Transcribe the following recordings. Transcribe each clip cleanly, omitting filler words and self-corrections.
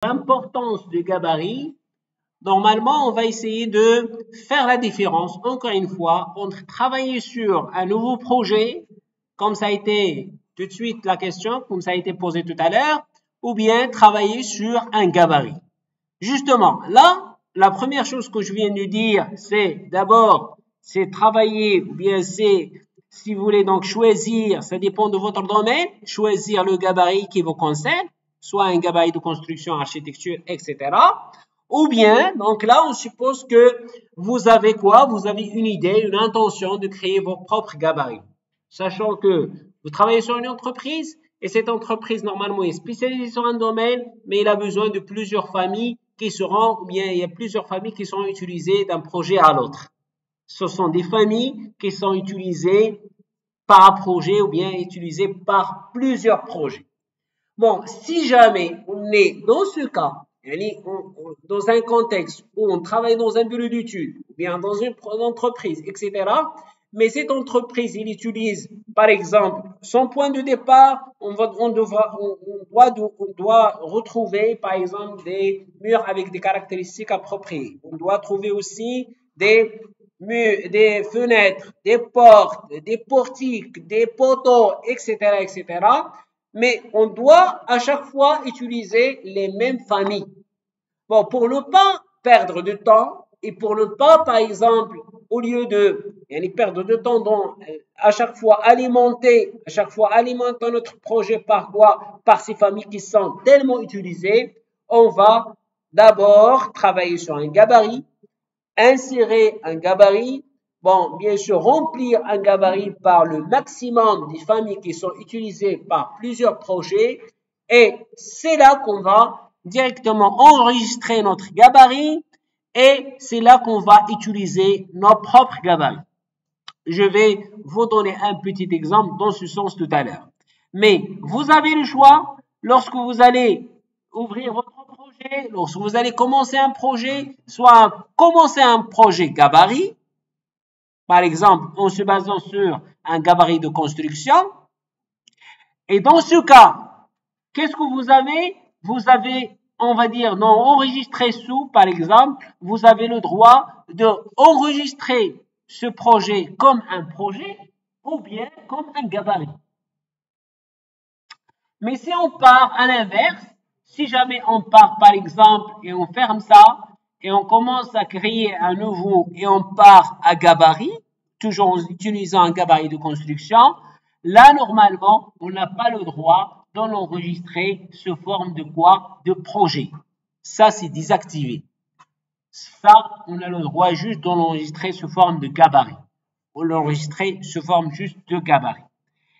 l'importance du gabarit, normalement, on va essayer de faire la différence, encore une fois, entre travailler sur un nouveau projet, comme ça a été tout de suite la question, comme ça a été posé tout à l'heure, ou bien travailler sur un gabarit. Justement, là, la première chose que je viens de dire, c'est d'abord, c'est travailler, ou bien c'est, si vous voulez donc choisir, ça dépend de votre domaine, choisir le gabarit qui vous concerne, soit un gabarit de construction, architecture, etc. Ou bien, donc là, on suppose que vous avez quoi? Vous avez une idée, une intention de créer vos propres gabarits. Sachant que vous travaillez sur une entreprise et cette entreprise, normalement, est spécialisée sur un domaine, mais il a besoin de plusieurs familles qui seront, ou bien il y a plusieurs familles qui seront utilisées d'un projet à l'autre. Ce sont des familles qui sont utilisées par un projet ou bien utilisées par plusieurs projets. Bon, si jamais on est dans ce cas, dans un contexte où on travaille dans un bureau d'études, ou bien dans une entreprise, etc., mais cette entreprise, il utilise, par exemple, son point de départ, on doit retrouver, par exemple, des murs avec des caractéristiques appropriées. On doit trouver aussi des murs, des fenêtres, des portes, des portiques, des poteaux, etc., etc., mais on doit à chaque fois utiliser les mêmes familles. Bon, pour ne pas perdre de temps et pour ne pas, par exemple, au lieu de perdre de temps, donc, à chaque fois alimenter notre projet par quoi? Par ces familles qui sont tellement utilisées, on va d'abord travailler sur un gabarit, insérer un gabarit, bon, bien sûr, remplir un gabarit par le maximum des familles qui sont utilisées par plusieurs projets et c'est là qu'on va directement enregistrer notre gabarit et c'est là qu'on va utiliser nos propres gabarits. Je vais vous donner un petit exemple dans ce sens tout à l'heure. Mais vous avez le choix lorsque vous allez ouvrir votre projet, lorsque vous allez commencer un projet, soit commencer un projet gabarit, par exemple en se basant sur un gabarit de construction. Et dans ce cas, qu'est-ce que vous avez? Vous avez, on va dire, non enregistré sous, par exemple, vous avez le droit de enregistrer ce projet comme un projet ou bien comme un gabarit. Mais si on part à l'inverse, si jamais on part par exemple et on ferme ça et on commence à créer un nouveau et on part à gabarit, toujours en utilisant un gabarit de construction, là normalement on n'a pas le droit de l'enregistrer sous forme de quoi? De projet. Ça c'est désactivé. Ça on a le droit juste de l'enregistrer sous forme de gabarit. On l'enregistrer sous forme juste de gabarit.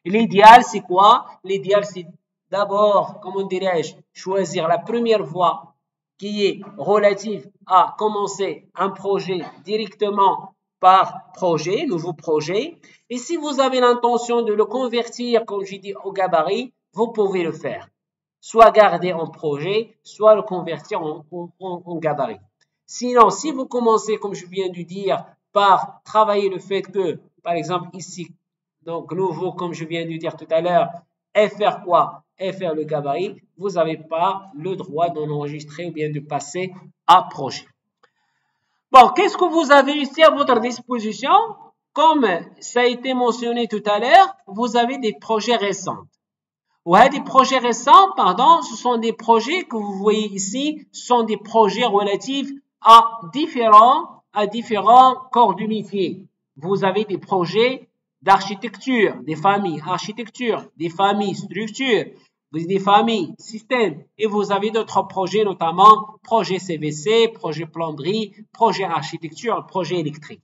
L'idéal c'est quoi? L'idéal c'est d'abord, comment dirais-je, choisir la première voie qui est relative à commencer un projet directement par projet, nouveau projet. Et si vous avez l'intention de le convertir, comme je dis, au gabarit, vous pouvez le faire. Soit garder en projet, soit le convertir en gabarit. Sinon, si vous commencez, comme je viens de dire, par travailler le fait que, par exemple, ici, donc nouveau, comme je viens de dire tout à l'heure, et faire quoi? Et faire le gabarit, vous n'avez pas le droit d'en enregistrer ou bien de passer à projet. Bon, qu'est-ce que vous avez ici à votre disposition? Comme ça a été mentionné tout à l'heure, vous avez des projets récents. Ouais, des projets récents, pardon, ce sont des projets que vous voyez ici, ce sont des projets relatifs à différents corps de métier. Vous avez des projets d'architecture, des familles architecture, des familles structure, des familles système et vous avez d'autres projets, notamment projet CVC, projet plomberie, projet architecture, projet électrique.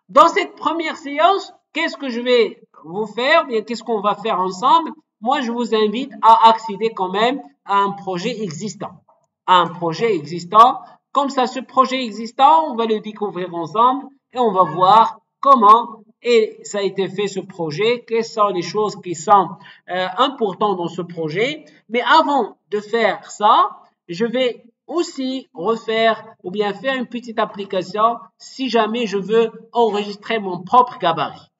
Dans cette première séance, qu'est-ce que je vais vous faire? Bien, qu'est-ce qu'on va faire ensemble? Moi, je vous invite à accéder quand même à un projet existant. Un projet existant. Comme ça, ce projet existant, on va le découvrir ensemble et on va voir comment ça a été fait ce projet, quelles sont les choses qui sont importantes dans ce projet. Mais avant de faire ça, je vais aussi refaire ou bien faire une petite application si jamais je veux enregistrer mon propre gabarit.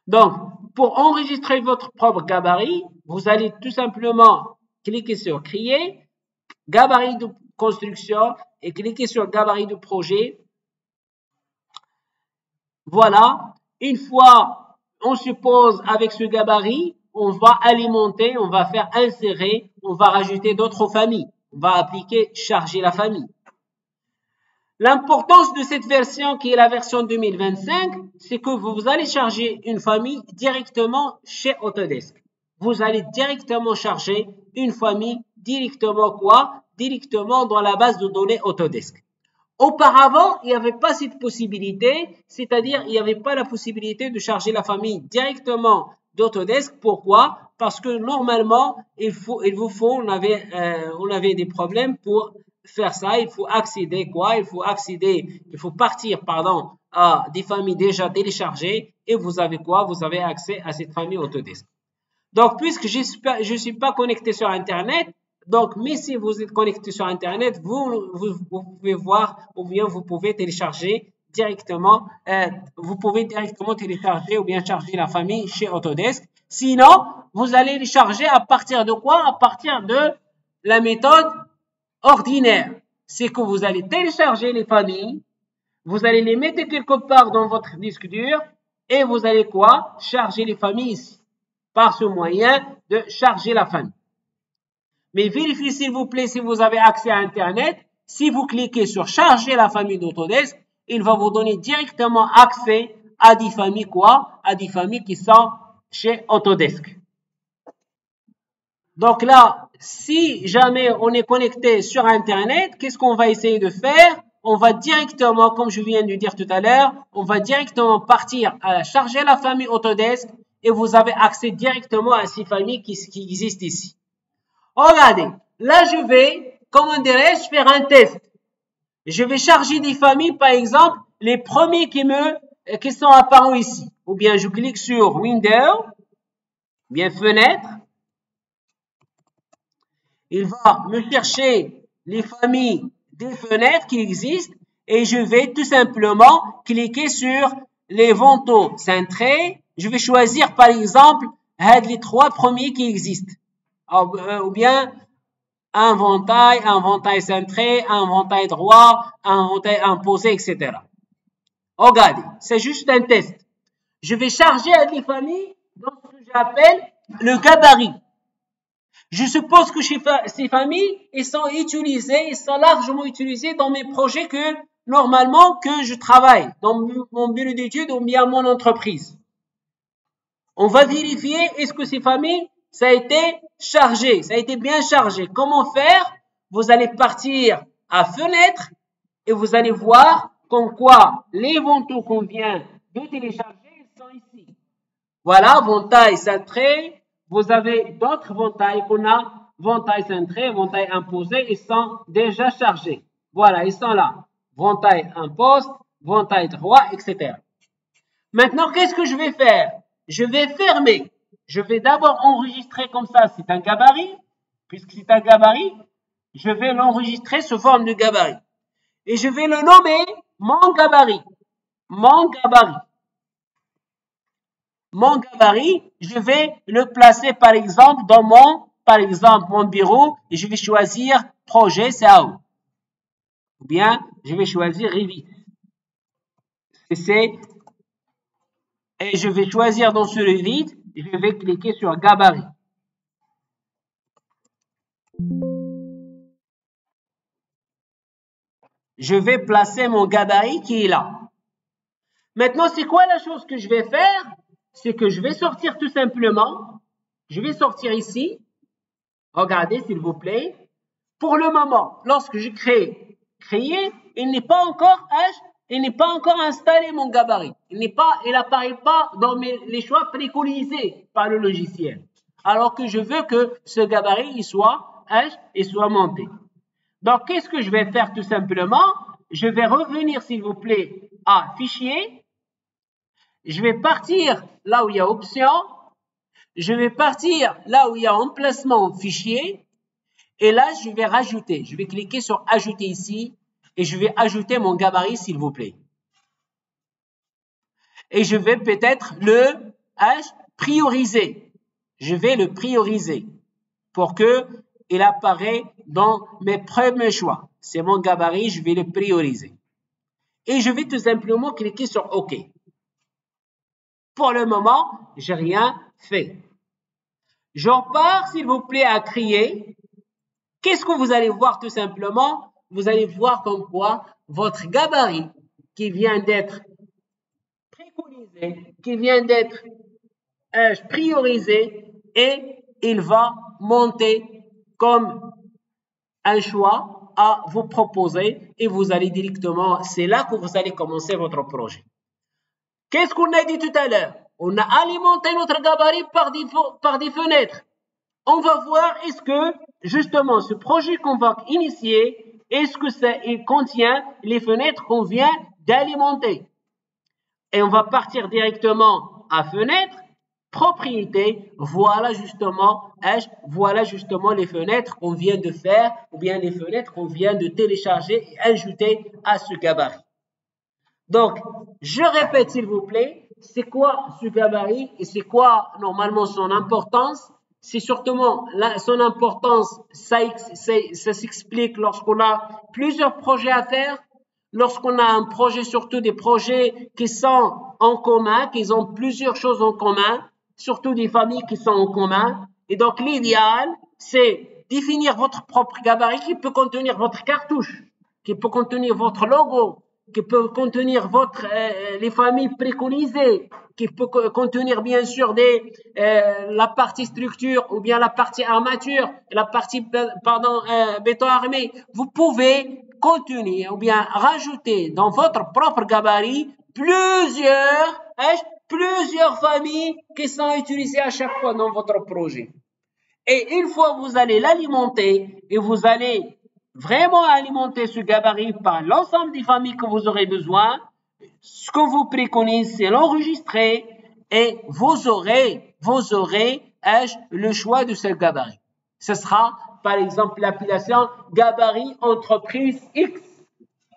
Donc, pour enregistrer votre propre gabarit, vous allez tout simplement cliquer sur créer, gabarit de construction et cliquez sur gabarit de projet. Voilà. Une fois on suppose avec ce gabarit, on va alimenter, on va faire insérer, on va rajouter d'autres familles. On va appliquer charger la famille. L'importance de cette version qui est la version 2025, c'est que vous allez charger une famille directement chez Autodesk. Vous allez directement charger une famille directement quoi? Directement dans la base de données Autodesk. Auparavant, il n'y avait pas cette possibilité, c'est-à-dire il n'y avait pas la possibilité de charger la famille directement d'Autodesk. Pourquoi? Parce que normalement, on avait des problèmes pour faire ça. Il faut accéder quoi? Il faut partir, pardon, à des familles déjà téléchargées et vous avez quoi? Vous avez accès à cette famille Autodesk. Donc, puisque je suis pas connecté sur Internet, donc, mais si vous êtes connecté sur Internet, vous pouvez voir ou bien vous pouvez télécharger directement, télécharger ou bien charger la famille chez Autodesk. Sinon, vous allez les charger à partir de quoi? À partir de la méthode ordinaire. C'est que vous allez télécharger les familles, vous allez les mettre quelque part dans votre disque dur et vous allez quoi? Charger les familles ici. Par ce moyen de charger la famille. Mais vérifiez s'il vous plaît si vous avez accès à Internet. Si vous cliquez sur charger la famille d'Autodesk, il va vous donner directement accès à des familles quoi? À des familles qui sont chez Autodesk. Donc là, si jamais on est connecté sur Internet, qu'est-ce qu'on va essayer de faire? On va directement, comme je viens de dire tout à l'heure, on va directement partir à charger la famille Autodesk et vous avez accès directement à ces familles qui existent ici. Regardez, là je vais, comment dirais-je, faire un test. Je vais charger des familles, par exemple, les premiers qui sont apparus ici. Ou bien je clique sur Windows, bien Fenêtre. Il va me chercher les familles des fenêtres qui existent et je vais tout simplement cliquer sur les vantaux cintrés. Je vais choisir par exemple les 3 premiers qui existent. Ou bien un ventail cintré, un ventail droit, un ventail imposé, etc. Regardez, c'est juste un test. Je vais charger les familles dans ce que j'appelle le gabarit. Je suppose que ces familles, ils sont largement utilisées dans mes projets normalement que je travaille, dans mon bureau d'études ou bien mon entreprise. On va vérifier est-ce que ces familles, ça a été chargé, ça a été bien chargé. Comment faire? Vous allez partir à Fenêtre et vous allez voir comme quoi les vantaux qu'on vient de télécharger sont ici. Voilà, ventail cintré. Vous avez d'autres ventails qu'on a, ventail cintré, ventail imposé, ils sont déjà chargés. Voilà, ils sont là. Ventail imposte, ventail droit, etc. Maintenant, qu'est-ce que je vais faire? Je vais fermer. Je vais d'abord enregistrer comme ça, c'est un gabarit. Puisque c'est un gabarit, je vais l'enregistrer sous forme de gabarit. Et je vais le nommer mon gabarit. Mon gabarit. Mon gabarit, je vais le placer par exemple dans mon bureau et je vais choisir projet CAO. Ou bien, je vais choisir Revit. Et je vais choisir dans ce Revit, je vais cliquer sur gabarit. Je vais placer mon gabarit qui est là. Maintenant, c'est quoi la chose que je vais faire? C'est que je vais sortir tout simplement. Je vais sortir ici. Regardez, s'il vous plaît. Pour le moment, lorsque je créer, il n'est pas encore installé mon gabarit. Il n'apparaît pas dans les choix préconisés par le logiciel. Alors que je veux que ce gabarit, il soit monté. Donc, qu'est-ce que je vais faire tout simplement? Je vais revenir, s'il vous plaît, à Fichier. Je vais partir là où il y a Options. Je vais partir là où il y a Emplacement Fichier. Et là, je vais rajouter. Je vais cliquer sur Ajouter ici. Et je vais ajouter mon gabarit, s'il vous plaît. Et je vais peut-être le prioriser. Je vais le prioriser pour que il apparaît dans mes premiers choix. C'est mon gabarit, je vais le prioriser. Et je vais tout simplement cliquer sur OK. Pour le moment, j'ai rien fait. J'en pars, s'il vous plaît, à créer. Qu'est-ce que vous allez voir tout simplement? Vous allez voir comme quoi votre gabarit qui vient d'être préconisé, qui vient d'être priorisé, et il va monter comme un choix à vous proposer et vous allez directement, c'est là que vous allez commencer votre projet. Qu'est-ce qu'on a dit tout à l'heure? On a alimenté notre gabarit par des fenêtres. On va voir est-ce que justement ce projet qu'on va initier, est-ce que il contient les fenêtres qu'on vient d'alimenter. Et on va partir directement à fenêtre, propriété, voilà justement les fenêtres qu'on vient de faire ou bien les fenêtres qu'on vient de télécharger et ajouter à ce gabarit. Donc, je répète s'il vous plaît, c'est quoi ce gabarit et c'est quoi normalement son importance? C'est surtout son importance, ça s'explique lorsqu'on a plusieurs projets à faire, lorsqu'on a un projet, surtout des projets qui sont en commun, qui ont plusieurs choses en commun, surtout des familles qui sont en commun. Et donc, l'idéal, c'est définir votre propre gabarit qui peut contenir votre cartouche, qui peut contenir votre logo, qui peut contenir les familles préconisées, qui peut contenir bien sûr la partie structure ou bien la partie armature, la partie béton armé. Vous pouvez contenir ou bien rajouter dans votre propre gabarit plusieurs familles qui sont utilisées à chaque fois dans votre projet. Et une fois que vous allez l'alimenter et vous allez vraiment alimenter ce gabarit par l'ensemble des familles que vous aurez besoin, ce que vous préconisez, c'est l'enregistrer et vous aurez le choix de ce gabarit. Ce sera par exemple l'appellation gabarit entreprise X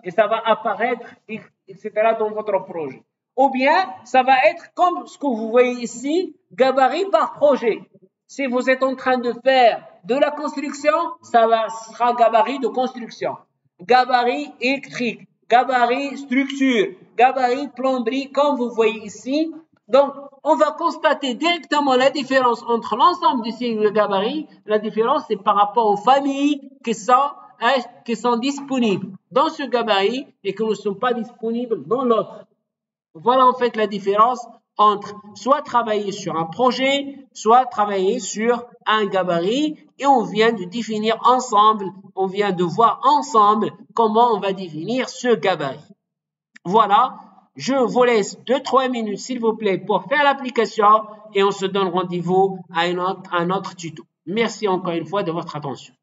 et ça va apparaître, etc. dans votre projet. Ou bien, ça va être comme ce que vous voyez ici, gabarit par projet. Si vous êtes en train de faire de la construction, sera gabarit de construction. Gabarit électrique, gabarit structure, gabarit plomberie, comme vous voyez ici. Donc, on va constater directement la différence entre l'ensemble de ces gabarits. La différence, c'est par rapport aux familles qui sont disponibles dans ce gabarit et qui ne sont pas disponibles dans l'autre. Voilà en fait la différence entre soit travailler sur un projet, soit travailler sur un gabarit, et on vient de définir ensemble, on vient de voir ensemble comment on va définir ce gabarit. Voilà, je vous laisse 2-3 minutes s'il vous plaît pour faire l'application et on se donne rendez-vous à un autre tuto. Merci encore une fois de votre attention.